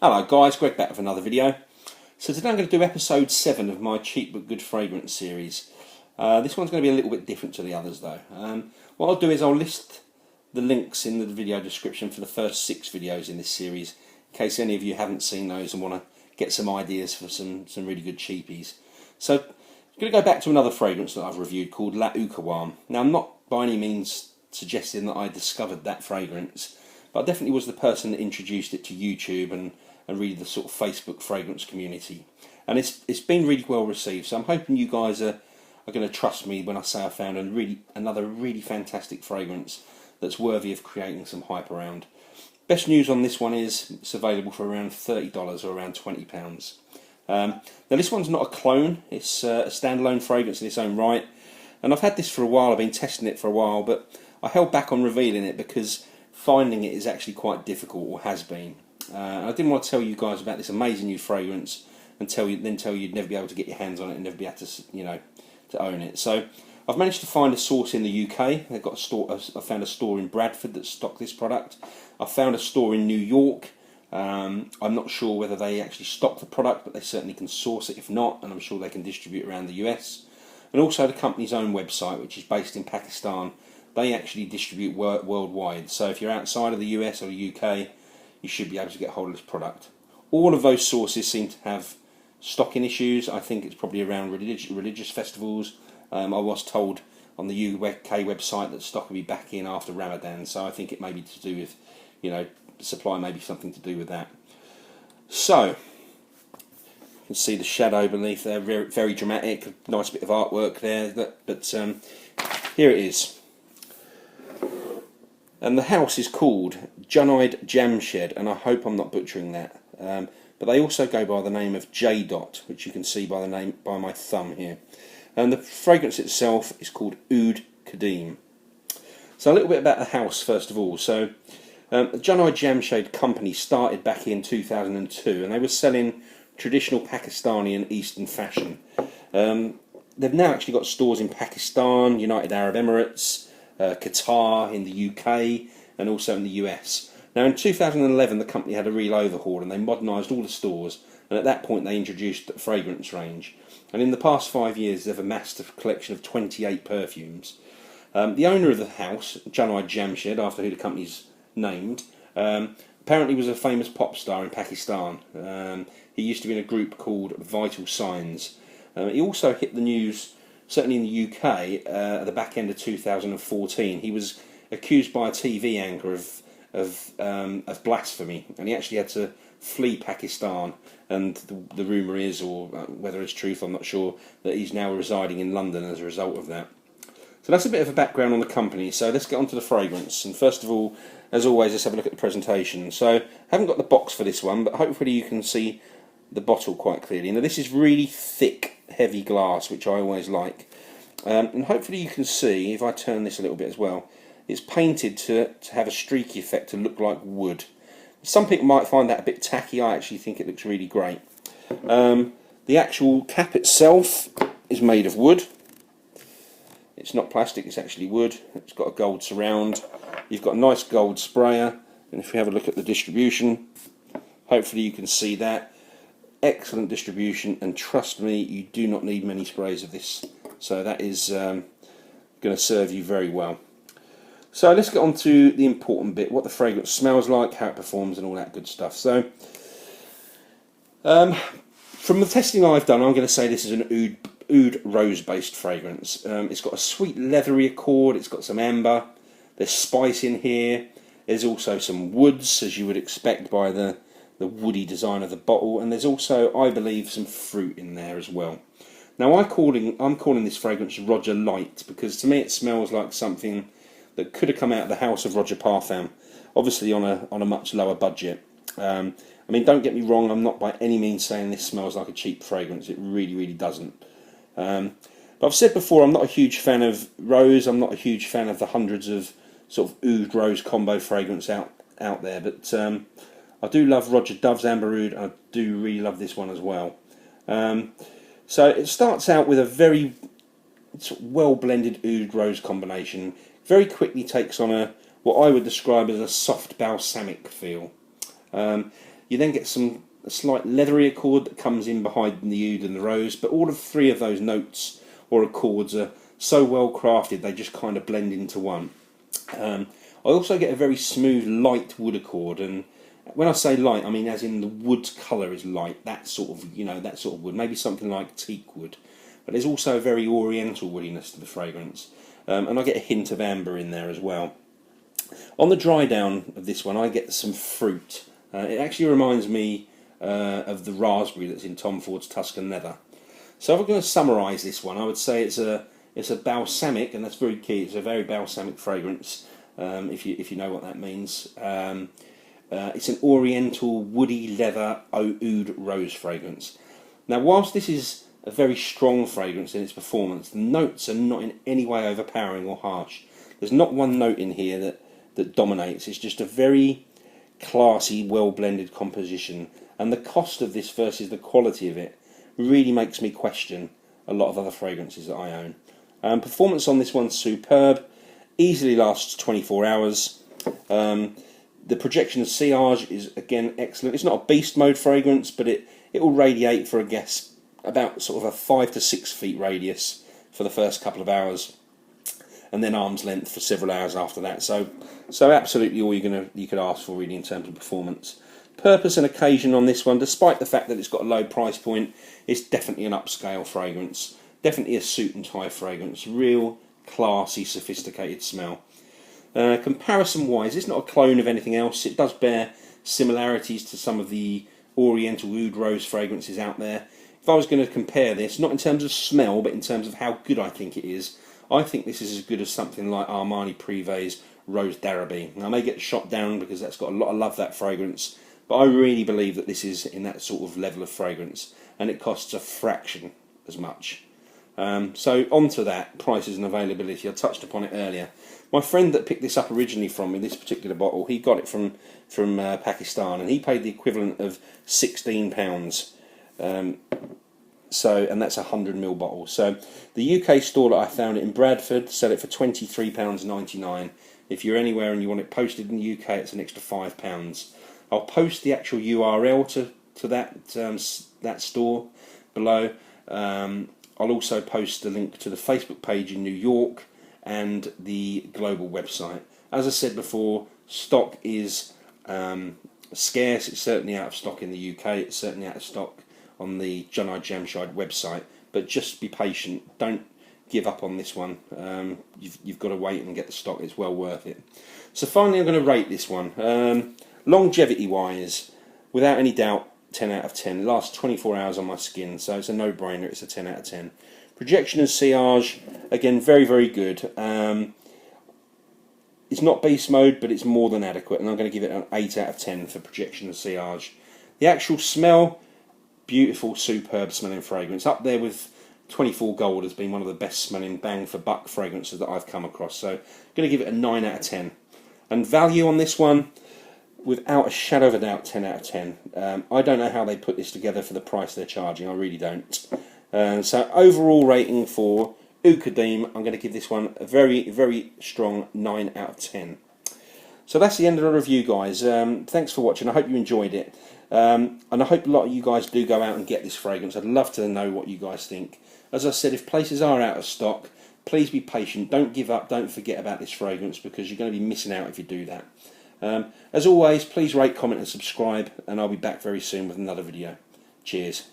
Hello guys, Greg back with another video. So today I'm going to do episode 7 of my cheap but good fragrance series. This one's going to be a little bit different to the others though. What I'll do is I'll list the links in the video description for the first 6 videos in this series, in case any of you haven't seen those and want to get some ideas for some really good cheapies. So I'm going to go back to another fragrance that I've reviewed called La Ukawan. Now I'm not by any means suggesting that I discovered that fragrance, but I definitely was the person that introduced it to YouTube and really the sort of Facebook fragrance community, and it's been really well received. So I'm hoping you guys are going to trust me when I say I found another really fantastic fragrance that's worthy of creating some hype around. Best news on this one is it's available for around $30 or around £20. Now this one's not a clone, it's a standalone fragrance in its own right, and I've had this for a while. I've been testing it for a while, but I held back on revealing it because finding it is actually quite difficult, or has been. I didn't want to tell you guys about this amazing new fragrance and tell you you'd never be able to get your hands on it and never be able to, to own it. So I've managed to find a source in the UK. They've got a store. I found a store in Bradford that stocked this product. I found a store in New York. I'm not sure whether they actually stock the product, but they certainly can source it if not, and I'm sure they can distribute around the US. And also the company's own website, which is based in Pakistan. They actually distribute worldwide. So if you're outside of the US or the UK, you should be able to get hold of this product. All of those sources seem to have stocking issues. I think it's probably around religious festivals. I was told on the UK website that stock will be back in after Ramadan, so I think it may be to do with, supply may be something to do with that. So, you can see the shadow beneath there, very, very dramatic, a nice bit of artwork there, but here it is. And the house is called Junaid Jamshed, and I hope I'm not butchering that. But they also go by the name of J Dot, which you can see by my thumb here. And the fragrance itself is called Oudh Qadim. So a little bit about the house first of all. So the Junaid Jamshed company started back in 2002, and they were selling traditional Pakistani and Eastern fashion. They've now actually got stores in Pakistan, United Arab Emirates, Qatar, in the UK, and also in the US. Now in 2011 the company had a real overhaul and they modernised all the stores, and at that point they introduced a fragrance range, and in the past 5 years they've amassed a collection of 28 perfumes. The owner of the house, Junaid Jamshed, after who the company's named, apparently was a famous pop star in Pakistan. He used to be in a group called Vital Signs. He also hit the news certainly in the UK at the back end of 2014. He was accused by a TV anchor of blasphemy, and he actually had to flee Pakistan. And the rumour is, or whether it's truth, I'm not sure, that he's now residing in London as a result of that. So that's a bit of a background on the company. So let's get on to the fragrance. And first of all, as always, let's have a look at the presentation. So I haven't got the box for this one, but hopefully you can see the bottle quite clearly. Now this is really thick, heavy glass, which I always like. And hopefully you can see, if I turn this a little bit as well, it's painted to have a streaky effect, to look like wood. Some people might find that a bit tacky. I actually think it looks really great. The actual cap itself is made of wood. It's not plastic, it's actually wood. It's got a gold surround. You've got a nice gold sprayer, and if you have a look at the distribution, hopefully you can see that. Excellent distribution, and trust me, you do not need many sprays of this. So that is going to serve you very well. So let's get on to the important bit, what the fragrance smells like, how it performs, and all that good stuff. So from the testing I've done, I'm going to say this is an oud rose-based fragrance. It's got a sweet leathery accord, it's got some amber, there's spice in here, there's also some woods, as you would expect by the woody design of the bottle, and there's also, I believe, some fruit in there as well. Now I'm calling this fragrance Roger Light, because to me it smells like something that could have come out of the house of Roger Parfum, obviously on a much lower budget. I mean, don't get me wrong, I'm not by any means saying this smells like a cheap fragrance. It really, really doesn't. But I've said before, I'm not a huge fan of rose. I'm not a huge fan of the hundreds of sort of oud rose combo fragrance out there. But I do love Roger Dove's Amber Oud, and I do really love this one as well. So it starts out with a very well blended oud rose combination. Very quickly takes on what I would describe as a soft balsamic feel. You then get a slight leathery accord that comes in behind the oud and the rose, but all of three of those notes or accords are so well crafted they just kind of blend into one. I also get a very smooth light wood accord, and when I say light, I mean as in the wood colour is light, that sort of, that sort of wood, maybe something like teak wood. But there's also a very oriental woodiness to the fragrance, and I get a hint of amber in there as well. On the dry down of this one, I get some fruit. It actually reminds me of the raspberry that's in Tom Ford's Tuscan Leather. So if I'm going to summarise this one, I would say it's a balsamic, and that's very key. It's a very balsamic fragrance, if you know what that means. It's an oriental woody leather oud rose fragrance. Now, whilst this is a very strong fragrance in its performance, the notes are not in any way overpowering or harsh. There's not one note in here that dominates. It's just a very classy, well blended composition, and the cost of this versus the quality of it really makes me question a lot of other fragrances that I own. Performance on this one's superb, easily lasts 24 hours. The projection of sillage is again excellent. It's not a beast mode fragrance, but it will radiate for a guess about sort of a 5 to 6 feet radius for the first couple of hours, and then arm's length for several hours after that. So absolutely all you could ask for really in terms of performance. Purpose and occasion on this one, despite the fact that it's got a low price point, it's definitely an upscale fragrance. Definitely a suit and tie fragrance. Real classy, sophisticated smell. Comparison wise, it's not a clone of anything else. It does bear similarities to some of the oriental oud rose fragrances out there. If I was going to compare this, not in terms of smell, but in terms of how good I think it is, I think this is as good as something like Armani Privé's Rose d'Arabie. Now, I may get shot down because that's got a lot of love, that fragrance, but I really believe that this is in that sort of level of fragrance, and it costs a fraction as much. So on to that, prices and availability. I touched upon it earlier. My friend that picked this up originally from me, this particular bottle, he got it from Pakistan, and he paid the equivalent of £16. And that's a 100ml bottle. So the UK store that I found it in Bradford sell it for £23.99. If you're anywhere and you want it posted in the UK, it's an extra £5. I'll post the actual URL to that store below. I'll also post a link to the Facebook page in New York and the global website. As I said before, stock is scarce. It's certainly out of stock in the UK. It's certainly out of stock on the Junai Jamshid website. But just be patient. Don't give up on this one. You've got to wait and get the stock. It's well worth it. So finally, I'm going to rate this one. Longevity-wise, without any doubt, 10 out of 10. It lasts 24 hours on my skin, so it's a no-brainer. It's a 10 out of 10. Projection and sillage, again, very, very good. It's not beast mode, but it's more than adequate, and I'm going to give it an 8 out of 10 for projection and sillage. The actual smell, beautiful, superb smelling fragrance. Up there with 24 Gold has been one of the best smelling bang for buck fragrances that I've come across. So I'm going to give it a 9 out of 10. And value on this one, without a shadow of a doubt, 10 out of 10. I don't know how they put this together for the price they're charging. I really don't. So overall rating for Oudh Qadim, I'm going to give this one a very, very strong 9 out of 10. So that's the end of the review, guys. Thanks for watching. I hope you enjoyed it. And I hope a lot of you guys do go out and get this fragrance. I'd love to know what you guys think. As I said, if places are out of stock, please be patient. Don't give up. Don't forget about this fragrance, because you're going to be missing out if you do that. As always, please rate, comment and subscribe, and I'll be back very soon with another video. Cheers.